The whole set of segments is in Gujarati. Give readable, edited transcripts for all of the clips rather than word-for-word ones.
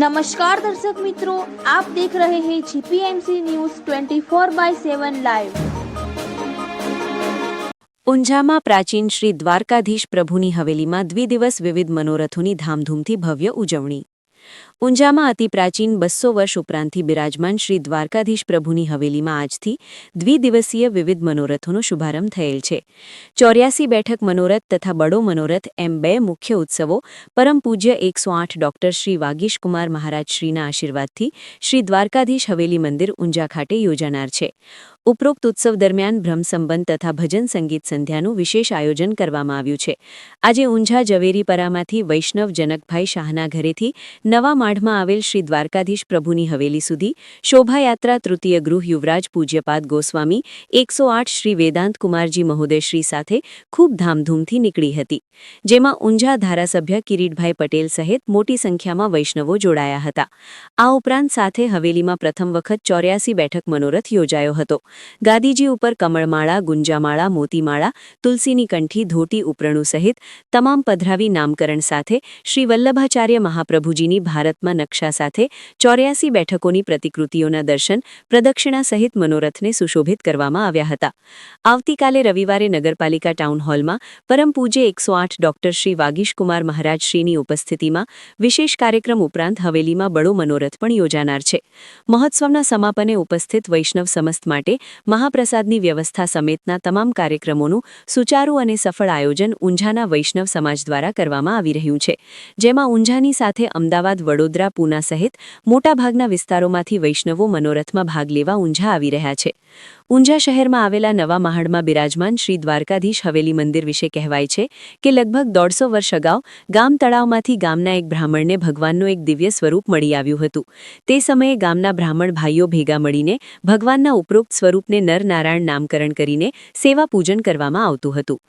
नमस्कार दर्शक मित्रों, आप देख रहे हैं जीपीएमसी न्यूज़ 24/7 લાઈવ। ઊંઝામાં પ્રાચીન શ્રી દ્વારકાધીશ પ્રભુની હવેલીમાં દ્વિદિવસ વિવિધ મનોરથોની ધામધૂમથી ભવ્ય ઉજવણી। ઊંઝામાં અતિ પ્રાચીન 200 વર્ષ ઉપરાંતથી બિરાજમાન શ્રી દ્વારકાધીશ પ્રભુની હવેલીમાં આજથી દ્વિદિવસીય વિવિધ મનોરથોનો શુભારંભ થયેલ છે। 84 બેઠક મનોરથ તથા બડો મનોરથ એમ બે મુખ્ય ઉત્સવો પરમ પૂજ્ય 108 ડોક્ટર શ્રી વાગીશકુમાર મહારાજ શ્રીના આશીર્વાદથી શ્રી દ્વારકાધીશ હવેલી મંદિર ઊંઝા ખાતે યોજાનાર છે। ઉપરોક્ત ઉત્સવ દરમિયાન બ્રહ્મસંબંધ તથા ભજન સંગીત સંધ્યાનું વિશેષ આયોજન કરવામાં આવ્યું છે। આજે ઊંઝા ઝવેરીપરામાંથી વૈષ્ણવ જનકભાઈ શાહના ઘરેથી નવા માઢમાં આવેલ શ્રી દ્વારકાધીશ પ્રભુની હવેલી સુધી શોભાયાત્રા તૃતીય ગૃહ યુવરાજ પૂજ્યપાદ ગોસ્વામી 108 શ્રી વેદાંત કુમારજી મહોદયશ્રી સાથે ખૂબ ધામધૂમથી નીકળી હતી, જેમાં ઊંઝા ધારાસભ્ય કિરીટભાઈ પટેલ સહિત મોટી સંખ્યામાં વૈષ્ણવો જોડાયા હતા। આ ઉપરાંત સાથે હવેલીમાં પ્રથમ વખત 84 બેઠક મનોરથ યોજાયો હતો। ગાદીજી ઉપર કમળમાળા, ગુંજામાળા, મોતીમાળા, તુલસીની કંઠી, ધોતી ઉપરણું સહિત તમામ પધરાવી નામકરણ સાથે શ્રી વલ્લભાચાર્ય મહાપ્રભુજીની ભારતમાં નકશા સાથે 84 બેઠકોની પ્રતિકૃતિઓના દર્શન, પ્રદક્ષિણા સહિત મનોરથને સુશોભિત કરવામાં આવ્યા હતા। આવતીકાલે રવિવારે નગરપાલિકા ટાઉન હોલમાં પરમ પૂજ્ય 108 ડોક્ટર શ્રી વાગીશકુમાર મહારાજ શ્રીની ઉપસ્થિતિમાં વિશેષ કાર્યક્રમ ઉપરાંત હવેલીમાં બડો મનોરથ પણ યોજાનાર છે। મહોત્સવના સમાપને ઉપસ્થિત વૈષ્ણવ સમસ્ત માટે મહાપ્રસાદની વ્યવસ્થા સમેતના તમામ કાર્યક્રમોનું સુચારું અને સફળ આયોજન ઊંઝાના વૈષ્ણવ સમાજ દ્વારા કરવામાં આવી રહ્યું છે, જેમાં ઊંઝાની સાથે અમદાવાદ, વડોદરા, પૂના સહિત મોટાભાગના વિસ્તારોમાંથી વૈષ્ણવો મનોરથમાં ભાગ લેવા ઊંઝા આવી રહ્યા છે। ઊંઝા શહેરમાં આવેલા નવા મહાડમાં બિરાજમાન શ્રી દ્વારકાધીશ હવેલી મંદિર વિશે કહેવાય છે કે લગભગ 150 વર્ષ અગાઉ ગામ તળાવમાંથી ગામના એક બ્રાહ્મણને ભગવાનનું એક દિવ્ય સ્વરૂપ મળી આવ્યું હતું। તે સમયે ગામના બ્રાહ્મણ ભાઈઓ ભેગા મળીને ભગવાનના ઉપરોક્ત સ્વરૂપને નરનારાયણ નામકરણ કરીને સેવા પૂજન કરવામાં આવતું હતું।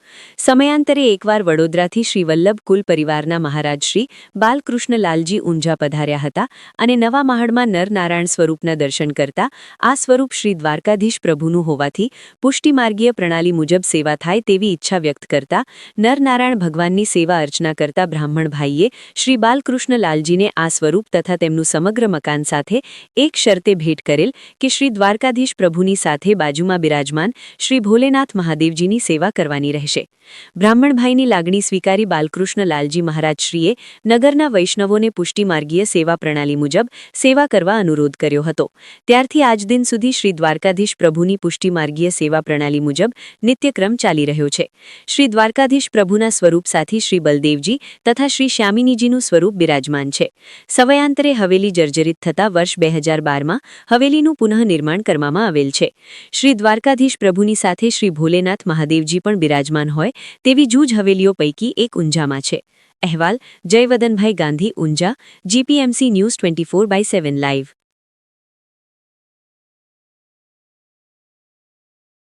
સમયાંતરે એકવાર વડોદરાથી શ્રી વલ્લભ કુલ પરિવારના મહારાજ શ્રી બાલકૃષ્ણલાલજી ઊંઝા પધાર્યા હતા અને નવા મહાડમાં નરનારાયણ સ્વરૂપના દર્શન કરતા આ સ્વરૂપ શ્રી દ્વારકાધીશ પ્રભુનું હોવાથી પુષ્ટિમાર્ગીય પ્રણાલી મુજબ સેવા થાય તેવી ઈચ્છા વ્યક્ત કરતા નરનારાયણ ભગવાનની સેવા અર્ચના કરતા બ્રાહ્મણ ભાઈએ શ્રી બાલકૃષ્ણલાલજીને આ સ્વરૂપ તથા તેમનું સમગ્ર મકાન સાથે એક શરતે ભેટ કરેલ કે શ્રી દ્વારકાધીશ પ્રભુની સાથે બાજુમાં બિરાજમાન શ્રી ભોલેનાથ મહાદેવજીની સેવા કરવાની રહેશે। બ્રાહ્મણભાઈની લાગણી સ્વીકારી બાલકૃષ્ણલાલજી મહારાજશ્રીએ નગરના વૈષ્ણવોને પુષ્ટિમાર્ગીય સેવા પ્રણાલી મુજબ સેવા કરવા અનુરોધ કર્યો હતો। ત્યારથી આજ દિન સુધી શ્રી દ્વારકાધીશ પ્રભુની પુષ્ટિમાર્ગીય સેવા પ્રણાલી મુજબ નિત્યક્રમ ચાલી રહ્યો છે। શ્રી દ્વારકાધીશ પ્રભુના સ્વરૂપ સાથે શ્રી બલદેવજી તથા શ્રી શ્યામિનીજીનું સ્વરૂપ બિરાજમાન છે। સમયાંતરે હવેલી જર્જરિત થતા વર્ષ 2012માં હવેલીનું પુનઃનિર્માણ કરવામાં આવેલ છે। શ્રી દ્વારકાધીશ પ્રભુની સાથે શ્રી ભોલેનાથ મહાદેવજી પણ બિરાજમાન હોય તેવી જૂજ હવેલીઓ પૈકી એક ઊંઝામાં છે। અહેવાલ Jayvadanbhai Gandhi, Unjha, GPMC news 24/7 live.